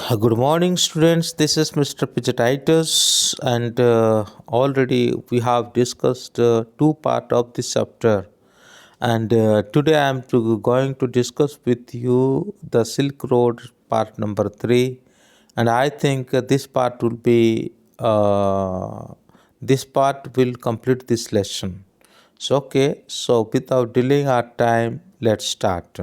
Good morning, students. This is Mr. Pichatitis, and already we have discussed two part of this chapter. And today I am going to discuss with you the Silk Road part number three, and I think this part will complete this lesson. So okay, so without delaying our time, let's start.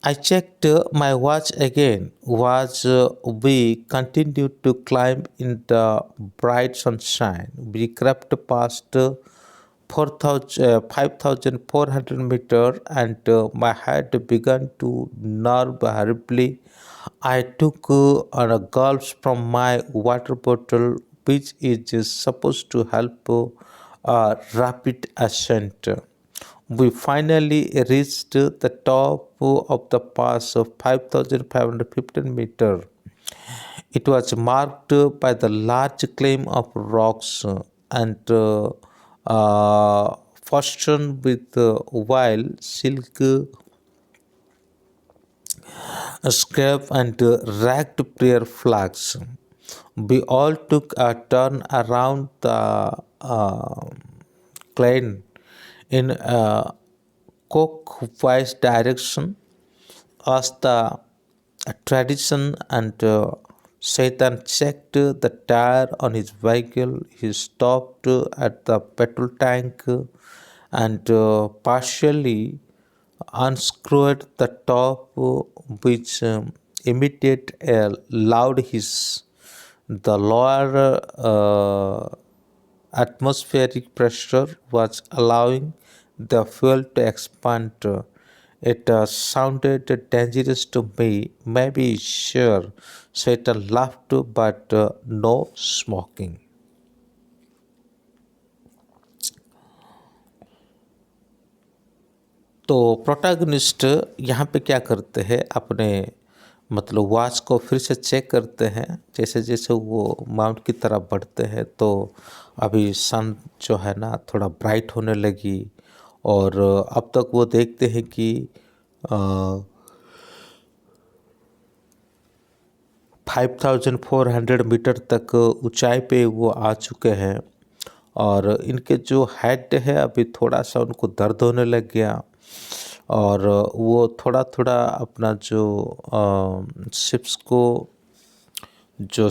I checked my watch again. Was We continued to climb in the bright sunshine. We crept past 5,400 meters, and my head began to nerve horribly. I took a gulp from my water bottle, which is supposed to help rapid ascent. We finally reached the top of the pass of 5,515 meters. It was marked by the large claim of rocks and fastened with wild silk scrap and ragged prayer flags. We all took a turn around the glen in a clockwise direction as the tradition, and Satan checked the tire on his vehicle. He stopped at the petrol tank and partially unscrewed the top, which emitted a loud hiss. The lower atmospheric pressure was allowing the fuel to expand. It sounded dangerous to me, maybe sure. Satan laughed, but no smoking. तो protagonist यहाँ पे क्या करते हैं, अपने मतलब watch को फिर से चेक करते हैं। जैसे जैसे वो माउंट की तरफ बढ़ते हैं तो अभी सन जो है ना थोड़ा ब्राइट होने लगी, और अब तक वो देखते हैं कि 5,400 मीटर तक ऊंचाई पे वो आ चुके हैं। और इनके जो हेड है अभी थोड़ा सा उनको दर्द होने लग गया, और वो थोड़ा थोड़ा अपना जो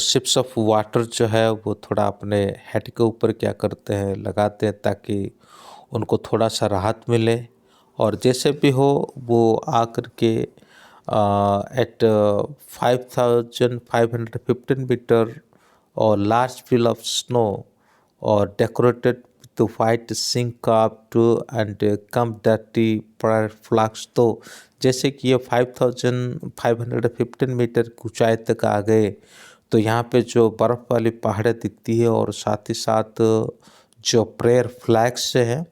शिप्स ऑफ वाटर जो है वो थोड़ा अपने हेड के ऊपर क्या करते हैं, लगाते हैं, ताकि उनको थोड़ा सा राहत मिले। और जैसे भी हो वो आकर के एट 5,515 मीटर और large field of snow or decorated with the white zinc carved and come dirty prayer flags। तो जैसे कि ये 5,515 मीटर की ऊंचाई तक आ गए तो यहाँ पे जो बर्फ़ वाली पहाड़ें दिखती है, और साथ ही साथ जो प्रेयर फ्लैग्स है,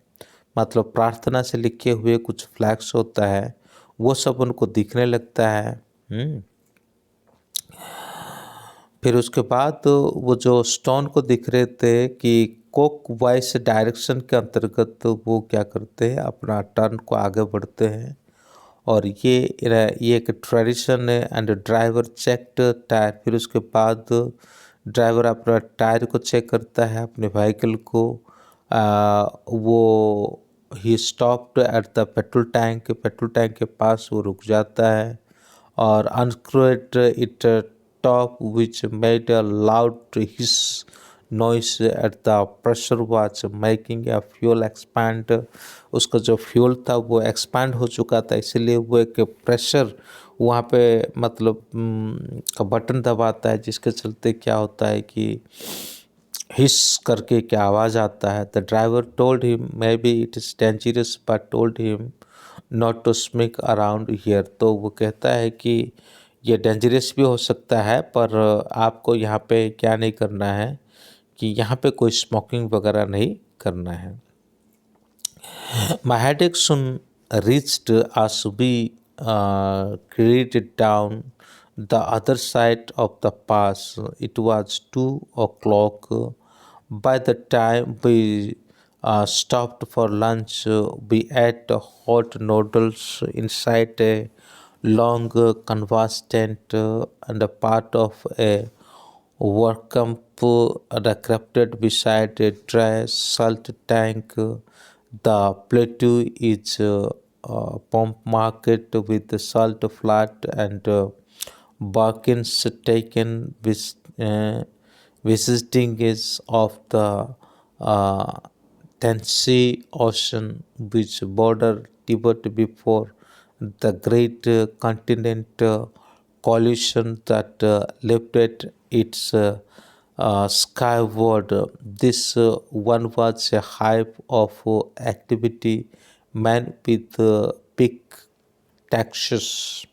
मतलब प्रार्थना से लिखे हुए कुछ फ्लैग्स होता है, वो सब उनको दिखने लगता है। फिर उसके बाद वो जो स्टोन को दिख रहे थे कि कोक वाइस डायरेक्शन के अंतर्गत वो क्या करते हैं, अपना टर्न को आगे बढ़ते हैं। और ये एक ट्रेडिशन है। And driver checked tyre. फिर उसके बाद ड्राइवर अपना टायर को चेक करता है, अपने व्हीकल को। वो he stopped at the petrol tank के पास वो रुक जाता है और unscrewed it top which made a loud hiss noise at the pressure was making a fuel expand। उसका जो फ्यूल था वो एक्सपैंड हो चुका था, इसलिए वो एक प्रेशर वहाँ पे मतलब का बटन दबाता है, जिसके चलते क्या होता है कि हिस करके क्या आवाज़ आता है। The driver told him may be it is dangerous but told him not to smoke around here. तो वो कहता है कि ये डेंजरस भी हो सकता है, पर आपको यहाँ पे क्या नहीं करना है, कि यहाँ पे कोई स्मोकिंग वगैरह नहीं करना है। My headache soon reached as we carried down the other side of the pass. It was 2 o'clock. By the time we stopped for lunch, we ate hot noodles inside a long canvas tent and a part of a work camp crafted beside a dry salt tank. The plateau is pump market with the salt flat and bargains taken with visiting is of the uh, Tennessee Ocean, which border Tibet before the great continent collision that lifted its skyward. This one was a hive of activity, man with pickaxes,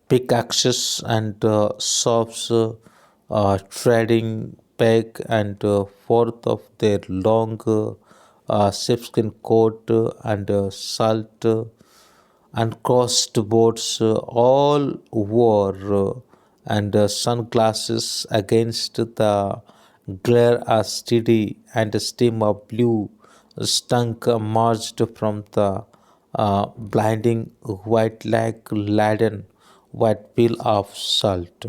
pickaxes and saws, trading back and forth of their long sheepskin coat and salt and crossed boards, all wore and sunglasses against the glare. A steady and a stream of blue stunk emerged from the blinding white lake laden white peel of salt.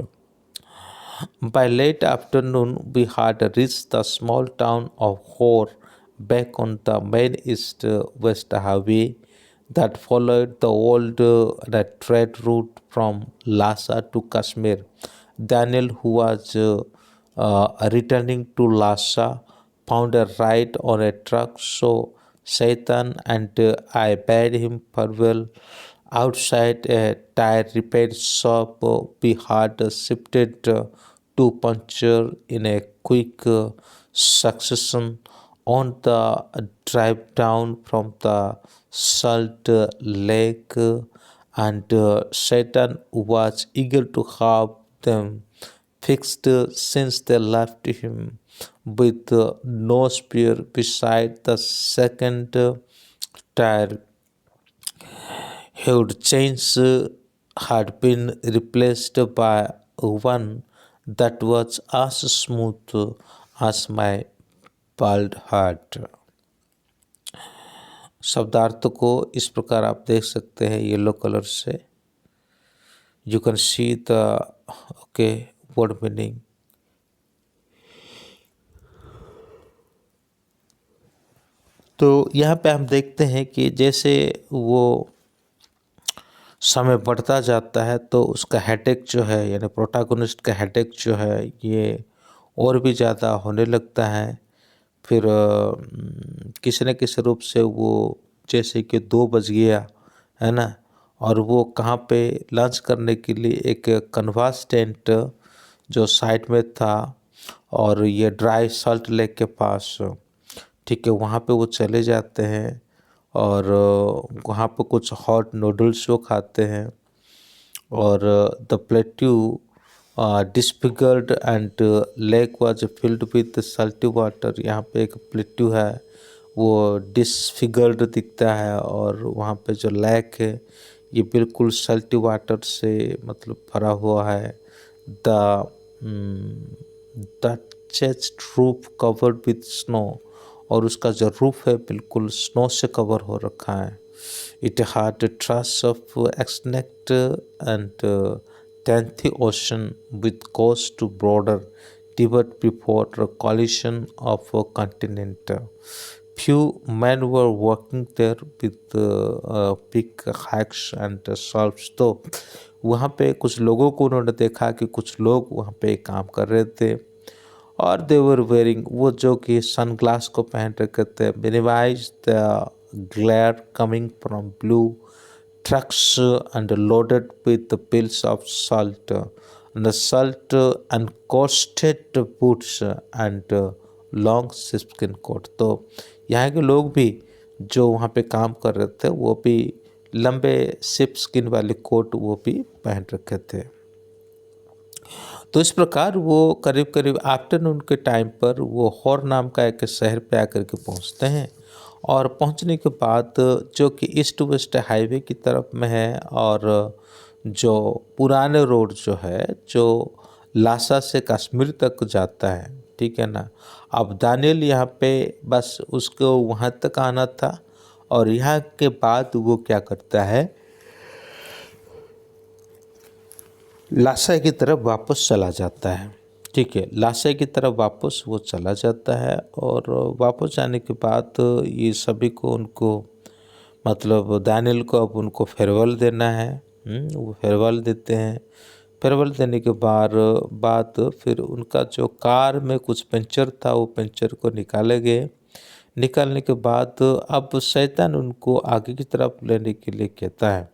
By late afternoon, we had reached the small town of Hor back on the main east west highway that followed the old the trade route from Lhasa to Kashmir. Daniel, who was returning to Lhasa, found a ride on a truck, so Satan and I bade him farewell outside a tire repair shop. We had shifted to puncture in a quick succession on the drive down from the Salt Lake, and Satan was eager to have them fixed since they left him with no spare beside the second tire. Huge chains had been replaced by one that was as smooth as my bald heart. शब्दार्थ को इस प्रकार आप देख सकते हैं yellow colour से. You can see the okay word meaning. तो यहाँ पे हम देखते हैं कि जैसे वो समय बढ़ता जाता है तो उसका हेडेक जो है यानी प्रोटैगनिस्ट का हेडेक जो है ये और भी ज़्यादा होने लगता है. फिर किसी न किसी रूप से वो जैसे कि 2 बज गया है ना, और वो कहाँ पे लंच करने के लिए एक कन्वास टेंट जो साइड में था और ये ड्राई सॉल्ट लेक के पास, ठीक है, वहाँ पे वो चले जाते हैं और वहाँ पे कुछ हॉट नूडल्स वो खाते हैं. और the plateau disfigured and lake was filled with salty water. यहाँ पे एक प्लेट्यू है वो डिस्फिगर्ड दिखता है और वहाँ पे जो लेक है ये बिल्कुल सल्टी वाटर से मतलब भरा हुआ है. The chest roof covered with snow, और उसका जो रूफ है बिल्कुल स्नो से कवर हो रखा है. It had truss of extinct and Tenth Ocean with coast to border Tibet before the collision of a continent. Few men were working there with pickaxe and shovels. तो वहाँ पे कुछ लोगों को उन्होंने देखा कि कुछ लोग वहाँ पे काम कर रहे थे और they were wearing, वो जो कि सनग्लास को पहन रखे थे, minimize the glare coming from blue trucks and loaded with the pills of salt and the salt and costed boots and long sheepskin coat. तो यहाँ के लोग भी जो वहाँ पे काम कर रहे थे वो भी लंबे sheepskin वाले कोट वो भी पहन रखे थे. तो इस प्रकार वो करीब करीब आफ्टरनून के टाइम पर वो हॉर नाम का एक शहर पे आकर के पहुँचते हैं. और पहुंचने के बाद जो कि ईस्ट वेस्ट हाईवे की तरफ में है और जो पुराने रोड जो है जो लासा से कश्मीर तक जाता है, ठीक है ना. अब दानियल यहाँ पे बस उसको वहाँ तक आना था और यहाँ के बाद वो क्या करता है, लासा की तरफ वापस चला जाता है। ठीक है, लासा की तरफ वापस वो चला जाता है और वापस जाने के बाद ये सभी को उनको मतलब दानियल को अब उनको फेयरवेल देना है। वो फेयरवेल देते हैं। फेयरवेल देने के बाद फिर उनका जो कार में कुछ पंचर था वो पंचर को निकाले गए। निकालने के बाद अब शैतान उनको आगे की तरफ लेने के लिए कहता है।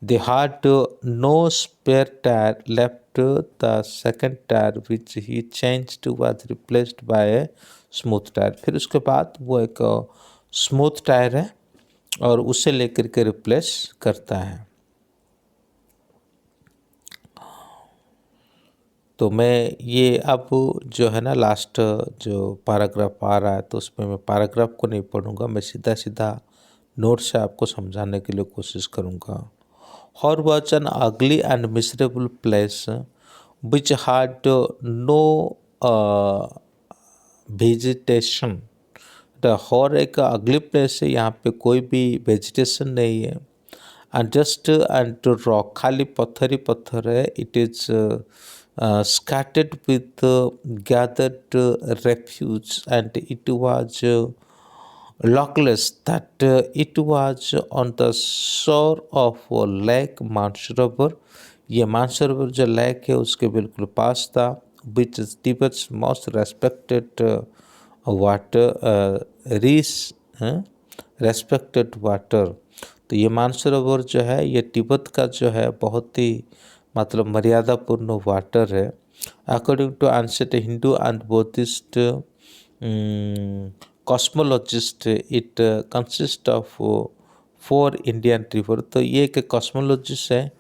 दे had no spare tire left. The second tire which he changed was replaced by a smooth tire. फिर उसके बाद वो एक स्मूथ टायर है और उसे लेकर के रिप्लेस करता है। तो मैं ये अब जो है ना लास्ट जो पैराग्राफ आ रहा है तो उसमें मैं पैराग्राफ को नहीं पढ़ूंगा, मैं सीधा सीधा नोट से आपको समझाने के लिए कोशिश करूंगा। Hor was an ugly and miserable place which had no vegetation. The हॉर एक अगली प्लेस है, यहाँ पे कोई भी वेजिटेशन नहीं है। एंड जस्ट एंड रॉक, खाली पत्थर ही पत्थर है। It is scattered with gathered refuse and it was lockless, that it was on the shore of a lake Mansarovar. ये मानसरोवर जो लेक है उसके बिल्कुल पास था। which is Tibet's most respected water रीस रेस्पेक्टेड वाटर। तो ये मानसरोवर जो है ये तिब्बत का जो है बहुत ही मतलब मर्यादापूर्ण वाटर है। According to ancient Hindu and Buddhist cosmologist it consist of 4 Indian river. तो ये एक कॉस्मोलॉजिस्ट है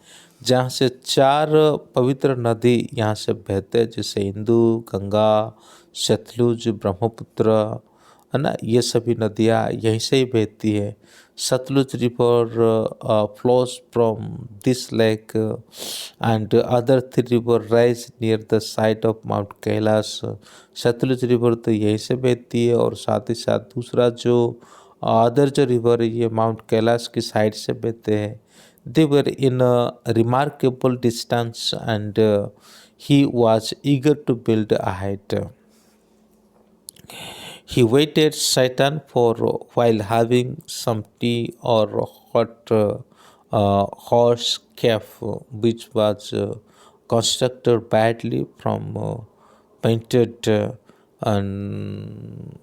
जहाँ से 4 पवित्र नदी यहाँ से बहते हैं, जैसे इंदु, गंगा, सतलुज, ब्रह्मपुत्र, है ना। ये सभी नदियाँ यहीं से ही बहती है। Sutlej river flows from this lake and other 3 river rise near the site of Mount Kailash. Sutlej river तो यहीं से बहती है और साथ ही साथ दूसरा जो अदर जो रिवर है ये माउंट कैलाश की साइड से बहते हैं। They were in a remarkable distance and he was eager to build ahead. He waited Satan for while having some tea or hot horse cafe, which was constructed badly from painted and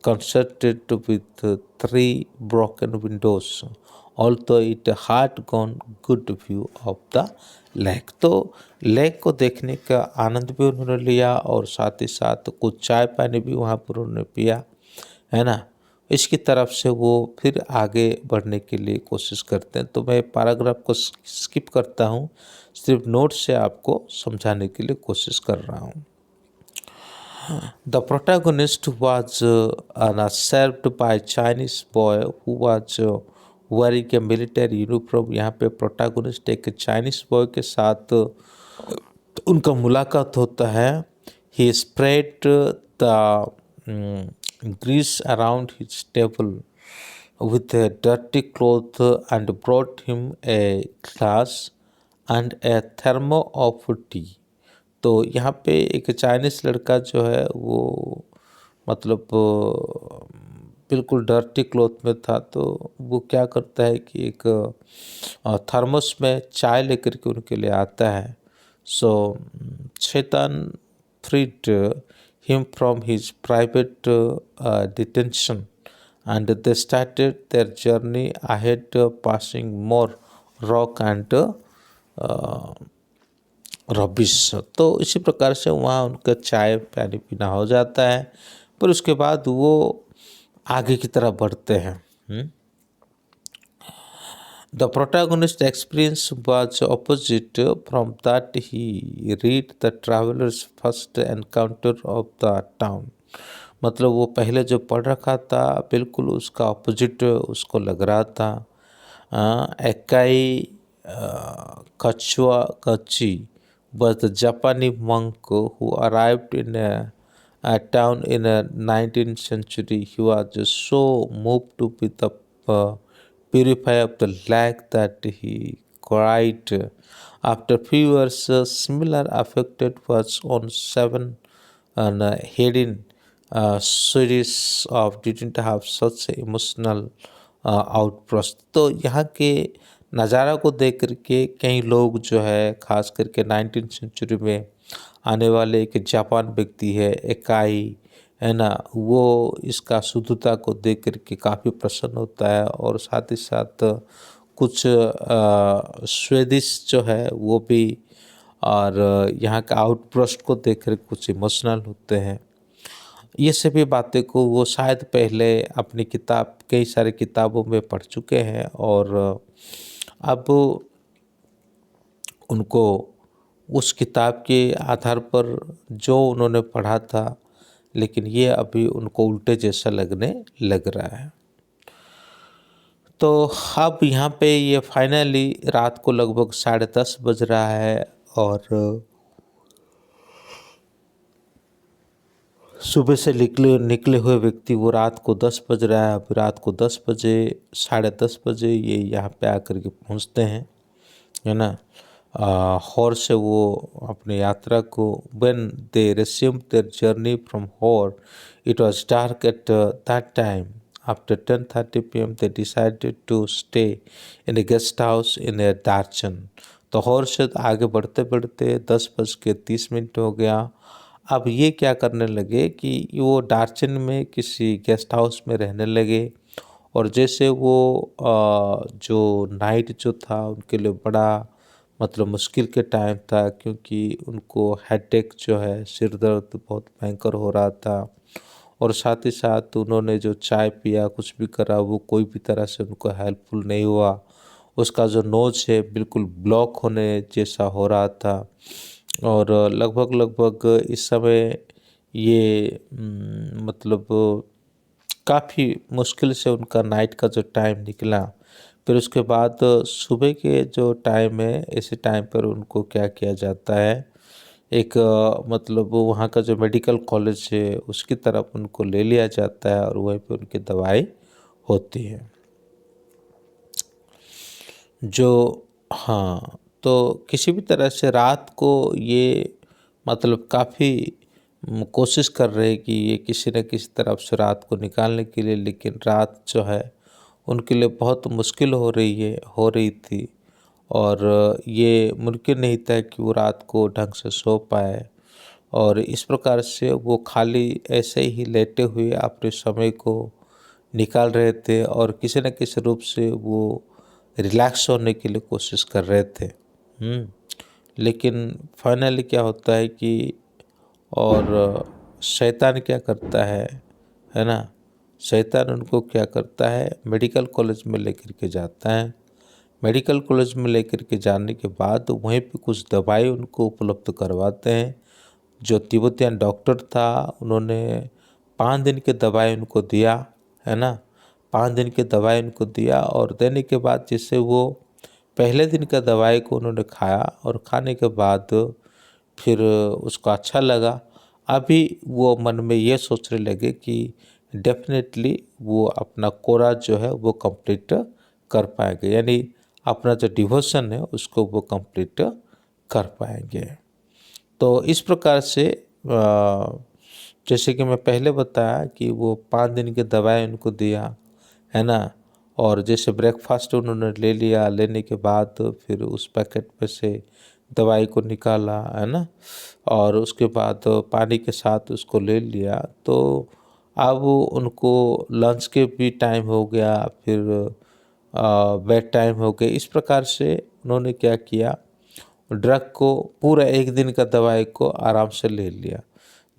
constructed with 3 broken windows. Although it had gone good view of the lake. तो lake को देखने का आनंद भी उन्होंने लिया और साथ ही साथ कुछ चाय पानी भी वहाँ पर उन्होंने पिया, है ना। इसकी तरफ से वो फिर आगे बढ़ने के लिए कोशिश करते हैं। तो मैं पैराग्राफ को स्किप करता हूँ, सिर्फ नोट से आपको समझाने के लिए कोशिश कर रहा हूँ। The protagonist was served by Chinese boy who was wearing a military uniform। यहाँ पे प्रोटागोनिस्ट एक चाइनीस बॉय के साथ उनका मुलाकात होता है। He spread the grease around his table with a dirty cloth and brought him a glass and a thermo of tea। तो यहाँ पे एक चाइनीस लड़का जो है वो मतलब बिल्कुल डर्टी क्लॉथ में था। तो वो क्या करता है कि एक थर्मस में चाय लेकर के उनके लिए आता है। सो शैतान freed him from his private detention and they started their journey ahead, passing more rock and rubbish. तो इसी प्रकार से वहाँ उनका चाय पानी पीना हो जाता है, पर उसके बाद वो आगे की तरफ बढ़ते हैं। The protagonist experience was opposite from that he read the traveler's first encounter of the town। मतलब वो पहले जो पढ़ रखा था बिल्कुल उसका ऑपोजिट उसको लग रहा था। एकाई कछुआ कची was the Japanese monk who arrived in a town in the 19th century. He was so moved to be the purify of the lake that he cried. After few years, similar affected was on seven and heading series of didn't have such emotional outburst. तो यहाँ के नज़ारा को देख करके कई लोग जो है खास करके 19th सेंचुरी में आने वाले एक जापान व्यक्ति है एकाई, है ना, वो इसका शुद्धता को देख करके काफ़ी प्रसन्न होता है और साथ ही साथ कुछ स्वेदिश जो है वो भी और यहाँ का आउटब्रस्ट को देख कर कुछ इमोशनल होते हैं। ये सभी बातें को वो शायद पहले अपनी किताब कई सारी किताबों में पढ़ चुके हैं और अब उनको उस किताब के आधार पर जो उन्होंने पढ़ा था, लेकिन ये अभी उनको उल्टे जैसा लगने लग रहा है। तो अब यहाँ पे ये फाइनली रात को लगभग 10:30 बज रहा है और सुबह से निकले हुए व्यक्ति वो रात को 10 बज रहा है। अभी रात को 10 बजे 10:30 बजे ये यहाँ पे आकर के पहुँचते हैं, है ना। हॉर से वो अपनी यात्रा को when they resumed their journey from Hor, it was dark at that time. After 10:30 p.m. they decided to stay in a guest house in a Darchan. तो हॉर से आगे बढ़ते बढ़ते 10:30 हो गया। अब ये क्या करने लगे कि वो डार्चन में किसी गेस्ट हाउस में रहने लगे और जैसे वो जो नाइट जो था उनके लिए बड़ा मतलब मुश्किल के टाइम था, क्योंकि उनको हेडेक जो है सिर दर्द बहुत भयंकर हो रहा था और साथ ही साथ उन्होंने जो चाय पिया कुछ भी करा वो कोई भी तरह से उनको हेल्पफुल नहीं हुआ। उसका जो नोज है बिल्कुल ब्लॉक होने जैसा हो रहा था और लगभग इस समय ये मतलब काफ़ी मुश्किल से उनका नाइट का जो टाइम निकला। फिर उसके बाद सुबह के जो टाइम है इसी टाइम पर उनको क्या किया जाता है, एक मतलब वहाँ का जो मेडिकल कॉलेज है उसकी तरफ उनको ले लिया जाता है और वहीं पे उनकी दवाई होती है। जो हाँ, तो किसी भी तरह से रात को ये मतलब काफ़ी कोशिश कर रहे हैं कि ये किसी न किसी तरफ से रात को निकालने के लिए, लेकिन रात जो है उनके लिए बहुत मुश्किल हो रही थी और ये मुमकिन नहीं था कि वो रात को ढंग से सो पाए और इस प्रकार से वो खाली ऐसे ही लेटे हुए अपने समय को निकाल रहे थे और किसी न किसी रूप से वो रिलैक्स होने के लिए कोशिश कर रहे थे। लेकिन फाइनली क्या होता है कि और शैतान क्या करता है ना, शैतान उनको क्या करता है मेडिकल कॉलेज में लेकर के जाता है। मेडिकल कॉलेज में लेकर के जाने के बाद वहीं पे कुछ दवाई उनको उपलब्ध करवाते हैं। जो तिब्बतियन डॉक्टर था उन्होंने 5 दिन की दवाई उनको दिया, है ना, 5 दिन की दवाई उनको दिया और देने के बाद जिससे वो पहले दिन का दवाई को उन्होंने खाया और खाने के बाद फिर उसको अच्छा लगा। अभी वो मन में ये सोचने लगे कि डेफिनेटली वो अपना कोरा जो है वो कंप्लीट कर पाएंगे, यानी अपना जो डिवोशन है उसको वो कंप्लीट कर पाएंगे। तो इस प्रकार से जैसे कि मैं पहले बताया कि वो 5 दिन की दवाई उनको दिया, है ना, और जैसे ब्रेकफास्ट उन्होंने ले लिया, लेने के बाद फिर उस पैकेट में से दवाई को निकाला, है ना, और उसके बाद पानी के साथ उसको ले लिया। तो अब उनको लंच के भी टाइम हो गया, फिर बेड टाइम हो गया। इस प्रकार से उन्होंने क्या किया, ड्रग को पूरा 1 दिन का दवाई को आराम से ले लिया।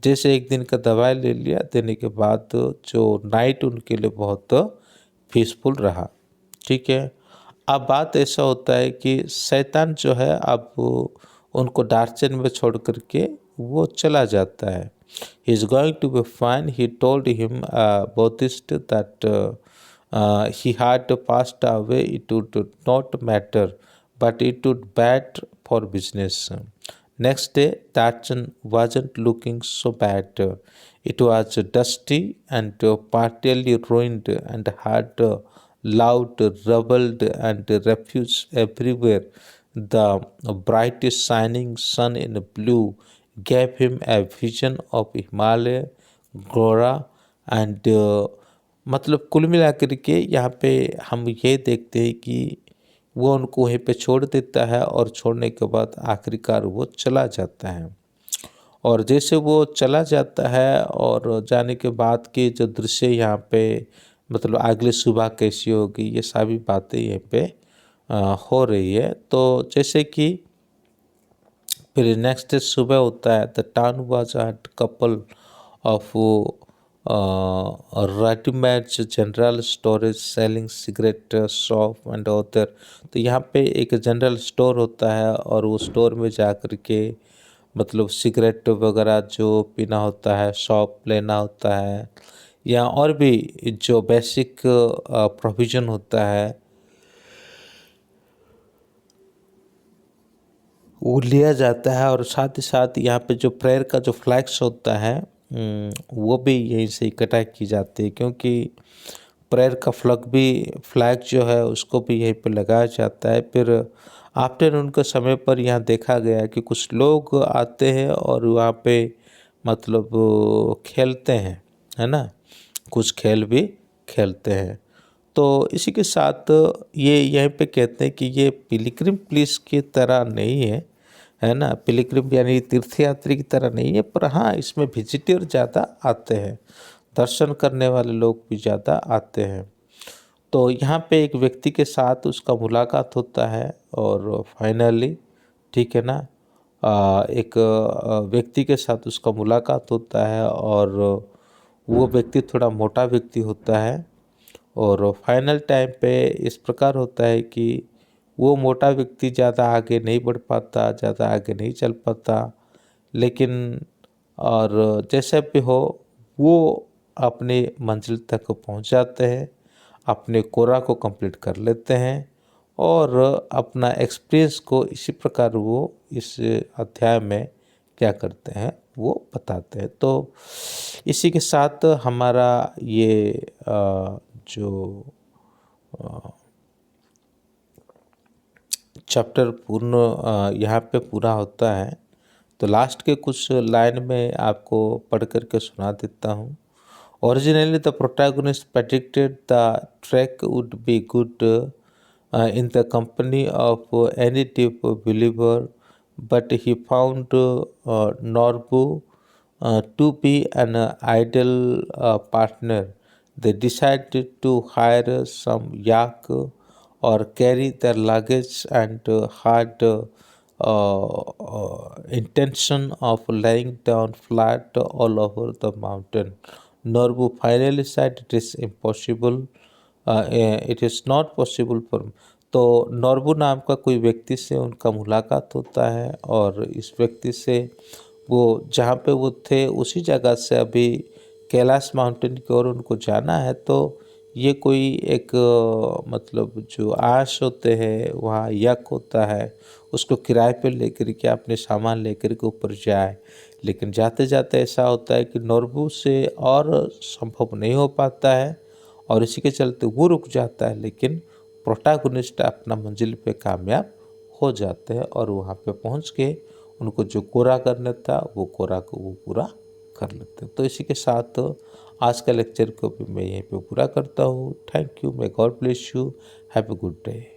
जैसे 1 दिन का दवाई ले लिया, देने के बाद जो नाइट उनके लिए बहुत पीसफुल रहा। ठीक है। अब बात ऐसा होता है कि शैतान जो है अब उनको डार्चन में छोड़ करके वो चला जाता है। He is going to be fine, he told him Buddhist that he had passed away, it would not matter, but it would bad for business. Next day, Darchan wasn't looking so bad. It was dusty and partially ruined and had loud rubbled and refuse everywhere. The bright shining sun in blue gave him a vision of Himalaya, Gora and मतलब कुल मिलाकर के यहाँ पे हम ये देखते हैं कि वो उनको वहीं पे छोड़ देता है और छोड़ने के बाद आखिरकार वो चला जाता है। और जैसे वो चला जाता है और जाने के बाद के जो दृश्य यहाँ पे मतलब अगली सुबह कैसी होगी, ये सभी बातें यहाँ पे हो रही है। तो जैसे कि फिर नेक्स्ट डे सुबह होता है, the town was a couple of readymade general storage selling cigarette shop and other. तो यहाँ पे एक जनरल स्टोर होता है और वो स्टोर में जा कर के मतलब सिगरेट वगैरह जो पीना होता है, शॉप लेना होता है, या और भी जो बेसिक प्रोविज़न होता है वो लिया जाता है। और साथ ही साथ यहाँ पे जो प्रेयर का जो फ्लैग्स होता है वो भी यहीं से इकट्ठा की जाती है, क्योंकि प्रेयर का फ्लैग जो है उसको भी यहीं पे लगाया जाता है। फिर आफ्टरनून के समय पर यहाँ देखा गया है कि कुछ लोग आते हैं और वहाँ पे मतलब खेलते हैं, है ना, कुछ खेल भी खेलते हैं। तो इसी के साथ ये यहीं पे कहते हैं कि ये पिलग्रिम प्लेस की तरह नहीं है ना, पिलग्रिम यानी तीर्थयात्री की तरह नहीं है, पर हाँ इसमें विजिटर ज़्यादा आते हैं, दर्शन करने वाले लोग भी ज़्यादा आते हैं। तो यहाँ पे एक व्यक्ति के साथ उसका मुलाकात होता है और फाइनली, ठीक है ना, एक व्यक्ति के साथ उसका मुलाकात होता है और वो व्यक्ति थोड़ा मोटा व्यक्ति होता है। और फाइनल टाइम पे इस प्रकार होता है कि वो मोटा व्यक्ति ज़्यादा आगे नहीं बढ़ पाता, ज़्यादा आगे नहीं चल पाता, लेकिन और जैसे भी हो वो अपने मंजिल तक पहुंच जाते हैं, अपने कोरा को कंप्लीट कर लेते हैं और अपना एक्सपीरियंस को इसी प्रकार वो इस अध्याय में क्या करते हैं वो बताते हैं। तो इसी के साथ हमारा ये जो चैप्टर पूर्ण यहाँ पे पूरा होता है। तो लास्ट के कुछ लाइन में आपको पढ़ करके सुना देता हूँ। Originally the protagonist predicted the track would be good in the company of any deep believer, but he found Norbu to be an ideal partner. They decided to hire some yak or carry their luggage and had intention of laying down flat all over the mountain. Norbu finally said it is impossible, it is not possible for. तो नॉर्बू नाम का कोई व्यक्ति से उनका मुलाकात होता है और इस व्यक्ति से वो जहाँ पे वो थे उसी जगह से अभी कैलाश माउंटेन की ओर उनको जाना है। तो ये कोई एक मतलब जो आश होते हैं वहाँ यक होता है, उसको किराए पे लेकर के अपने सामान लेकर के ऊपर जाए, लेकिन जाते जाते ऐसा होता है कि नॉर्बू से और संभव नहीं हो पाता है और इसी के चलते वो रुक जाता है, लेकिन प्रोटैगनिस्ट अपना मंजिल पे कामयाब हो जाते हैं और वहाँ पे पहुँच के उनको जो कोरा करना था वो कोरा को वो पूरा कर लेते हैं। तो इसी के साथ आज का लेक्चर को भी मैं यहीं पे पूरा करता हूँ। Thank you, may God bless you, have a good day.